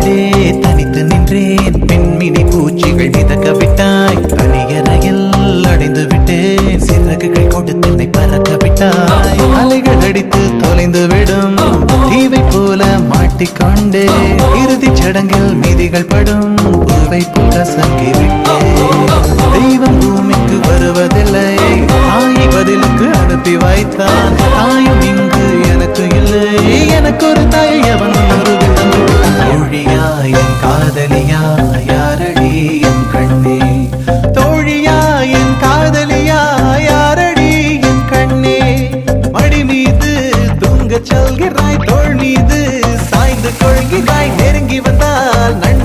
தனித்திருந்தே தனித்து நின்றேன். பெண்மினி பூச்சிகள் மிதக்க விட்டாய். அணியறையில் அடைந்து விட்டேன். சிறகுகள் கொடுத்து என்னை பறக்க விட்டாய். அலைகள் அடித்து தொலைந்து விடும் தீவை போல மாட்டிக்கொண்டே. இறுதி சடங்கில் மீதிகள் படும் பூவை போல சங்கி விட்டேன். தெய்வம் பூமிக்கு வருவதில்லை. தாயை பதிலுக்கு அனுப்பி வைத்தான். தாயும் இங்கு எனக்கு இல்லை. எனக்கு ஒரு தாயை அவன் ஒரு தோழியா என் காதலியா யாரடி என் கண்ணே. தோழியா என் காதலியா யாரடி என் கண்ணே. மடி மீது தூங்கச் சொல்கிறாய். தோள் மீது சாய்ந்து கொள்கிறாய். நெருங்கி வந்தால் நன்றி